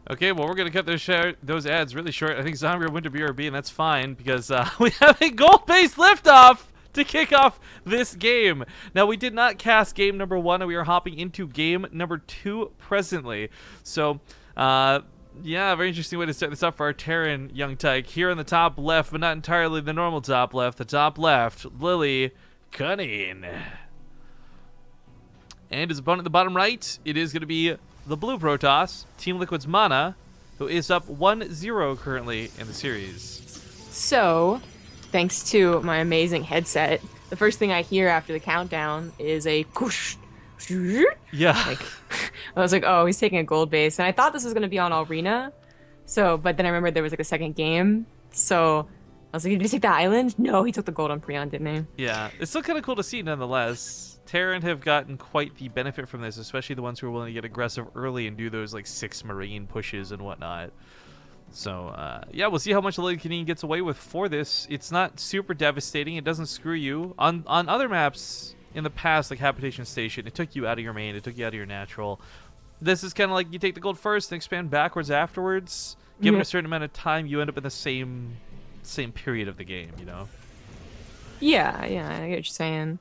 Okay, well, we're going to cut those ads really short. I think Zombie went to BRB, and that's fine because we have a goal-based liftoff to kick off this game. Now, we did not cast game number 1, and we are hopping into game number 2 presently. So, yeah, very interesting way to start this up for our Terran young tyke. Here in the top left, but not entirely the normal top left. The top left, Lillekanin. And his opponent in the bottom right, it is going to be the blue Protoss, Team Liquid's MaNa, who is up 1-0 currently in the series. So, thanks to my amazing headset, the first thing I hear after the countdown is a whoosh. Yeah. Like, I was like, oh, he's taking a gold base. And I thought this was going to be on Arena. So, but then I remembered there was like a second game. So, I was like, did he take the island? No, he took the gold on Prion, didn't he? Yeah. It's still kind of cool to see nonetheless. Terran have gotten quite the benefit from this, especially the ones who are willing to get aggressive early and do those like 6 Marine pushes and whatnot. So, yeah, we'll see how much Lillekanin gets away with for this. It's not super devastating. It doesn't screw you. On other maps in the past, like Habitation Station, it took you out of your main. It took you out of your natural. This is kind of like you take the gold first and expand backwards afterwards. Given a certain amount of time, you end up in the same period of the game, you know? Yeah, I get what you're saying.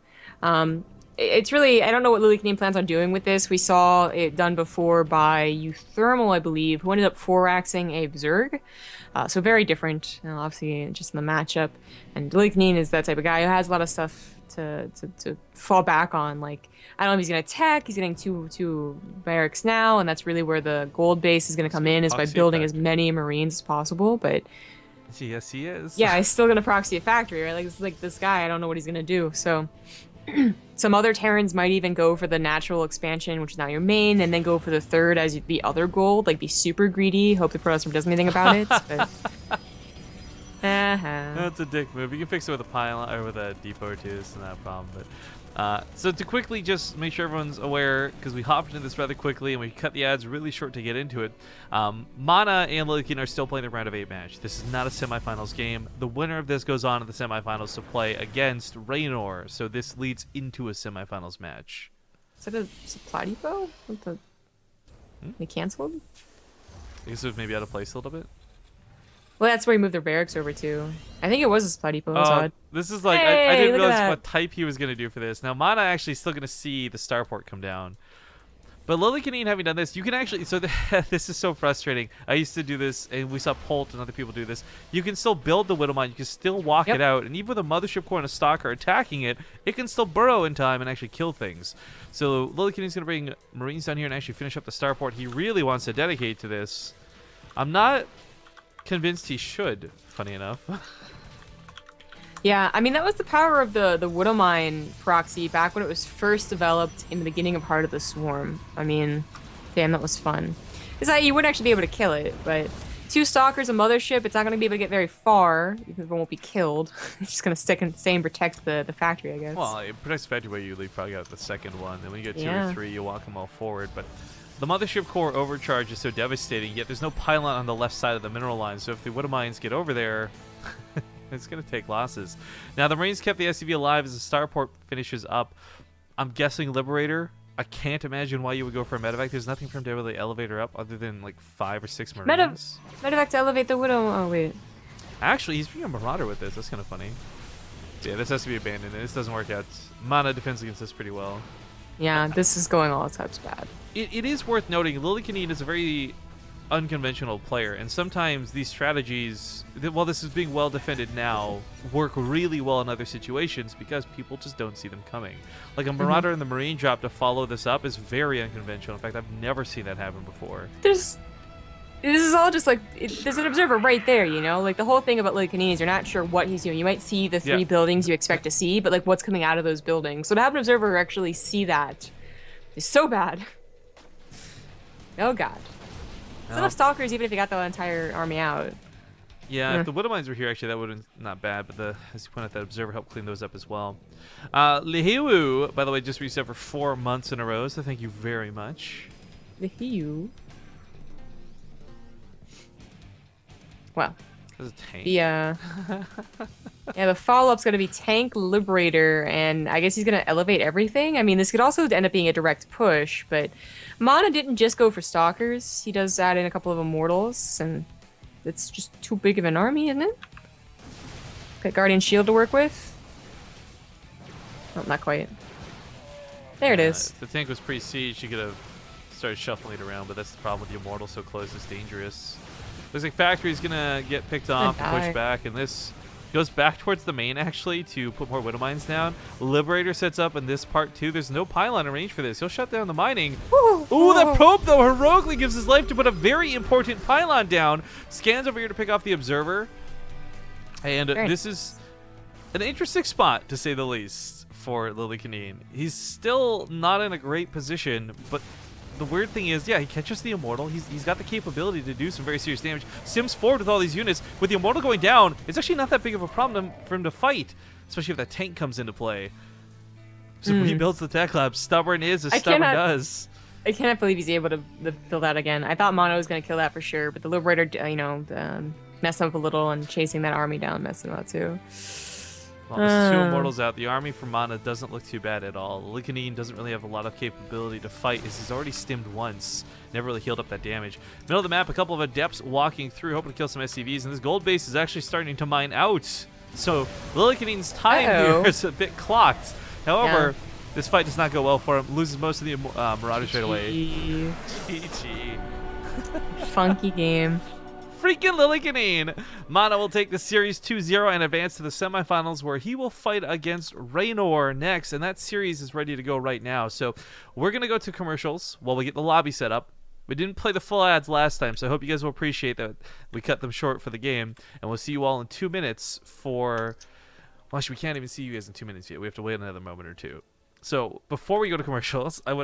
It's really, I don't know what Lillekanin plans on doing with this. We saw it done before by Euthermal, I believe, who ended up 4-axing a Zerg. So very different, obviously, just in the matchup. And Lillekanin is that type of guy who has a lot of stuff to fall back on. Like, I don't know if he's going to attack, he's getting two barracks now, and that's really where the gold base is going to come in, is by building as many Marines as possible, but... Yes, he is. Yeah, he's still going to proxy a factory, right? Like, it's like this guy, I don't know what he's going to do, so... Some other Terrans might even go for the natural expansion, which is now your main, and then go for the third as the other gold, like be super greedy, hope the Protoss does anything about it. But... That's a dick move. You can fix it with a pylon or with a depot or two. It's not a problem. But so to quickly just make sure everyone's aware, because we hopped into this rather quickly and we cut the ads really short to get into it. MaNa and Lillekanin are still playing the round of 8 match. This is not a semifinals game. The winner of this goes on in the semifinals to play against Raynor. So this leads into a semifinals match. Is that a supply depot? They canceled? I guess it was maybe out of place a little bit. Well, that's where he moved their barracks over to. I think it was a supply depot. Odd. This is like, hey, I didn't realize what type he was going to do for this. Now, MaNa actually is still going to see the starport come down. But Lillekanin having done this, you can actually, so this is so frustrating. I used to do this, and we saw Polt and other people do this. You can still build the Widowmine, you can still walk it out, and even with a Mothership Core and a Stalker attacking it, it can still burrow in time and actually kill things. So Lillekanin's going to bring Marines down here and actually finish up the starport. He really wants to dedicate to this. I'm not convinced he should, funny enough. Yeah, I mean, that was the power of the Widowmine proxy back when it was first developed in the beginning of Heart of the Swarm. I mean, damn, that was fun. It's like you wouldn't actually be able to kill it, but 2 Stalkers, a Mothership, it's not going to be able to get very far, even if it won't be killed. It's just going to stick and stay and protect the factory, I guess. Well, it protects the factory where you leapfrog out the second one, and when you get 2 or 3, you walk them all forward, but... The Mothership Core overcharge is so devastating, yet there's no pylon on the left side of the mineral line, so if the Widowmines get over there, it's going to take losses. Now, the Marines kept the SCV alive as the starport finishes up. I'm guessing Liberator. I can't imagine why you would go for a medevac. There's nothing for him to really elevate her up other than like 5 or 6 Marines. Medevac to elevate the Widow. Oh, wait. Actually, he's being a Marauder with this. That's kind of funny. Yeah, this has to be abandoned. This doesn't work out. MaNa defends against this pretty well. Yeah, this is going all types bad. It is worth noting, Lillekanin is a very unconventional player, and sometimes these strategies, while this is being well defended now, work really well in other situations because people just don't see them coming. Like a Marauder and the Marine drop to follow this up is very unconventional. In fact, I've never seen that happen before. This is all just like, there's an observer right there, you know? Like the whole thing about Lillekanin is you're not sure what he's doing. You might see the 3 buildings you expect to see, but like what's coming out of those buildings. So to have an observer actually see that is so bad. Oh god. It's enough Stalkers even if you got the entire army out. Yeah, if the Widowmines were here, actually, that would have been not bad, but as you pointed out, that Observer helped clean those up as well. Lihiwu, by the way, just reset for 4 months in a row, so thank you very much. Lihiwu. Well, There's a tank. The yeah, the follow-up's gonna be Tank Liberator, and I guess he's gonna elevate everything. I mean, this could also end up being a direct push, but MaNa didn't just go for Stalkers. He does add in a couple of Immortals, and it's just too big of an army, isn't it? Got Guardian Shield to work with. Oh, not quite. There it is. If the tank was pre-siege, you could have started shuffling it around, but that's the problem with the Immortal so close. It's dangerous. Looks like Factory's gonna get picked off and pushed back, and this goes back towards the main, actually, to put more Widow Mines down. Liberator sets up in this part, too. There's no pylon in range for this. He'll shut down the mining. Ooh, that probe, though, heroically gives his life to put a very important pylon down. Scans over here to pick off the Observer. And this is an interesting spot, to say the least, for Lillekanin. He's still not in a great position, but the weird thing is, yeah, he catches the Immortal. He's got the capability to do some very serious damage. Sims forward with all these units. With the Immortal going down, it's actually not that big of a problem for him to fight, especially if that tank comes into play. So he builds the tech lab. Stubborn is as stubborn does. I cannot believe he's able to kill that again. I thought MaNa was going to kill that for sure, but the Liberator, messed him up a little, and chasing that army down messed him up too. Well, there's two Immortals out. The army for MaNa doesn't look too bad at all. Lillekanin doesn't really have a lot of capability to fight, as he's already stimmed once. Never really healed up that damage. Middle of the map, a couple of Adepts walking through, hoping to kill some SCVs, and this gold base is actually starting to mine out. So Lillekanin's time here is a bit clocked. However, this fight does not go well for him. Loses most of the Marauders right away. GG. Funky game. Freaking Lillekanin! MaNa will take the series 2-0 and advance to the semifinals, where he will fight against Raynor next, and that series is ready to go right now. So we're going to go to commercials while we get the lobby set up. We didn't play the full ads last time, so I hope you guys will appreciate that we cut them short for the game, and we'll see you all in 2 minutes for... Well, actually, we can't even see you guys in 2 minutes yet. We have to wait another moment or two. So before we go to commercials, I would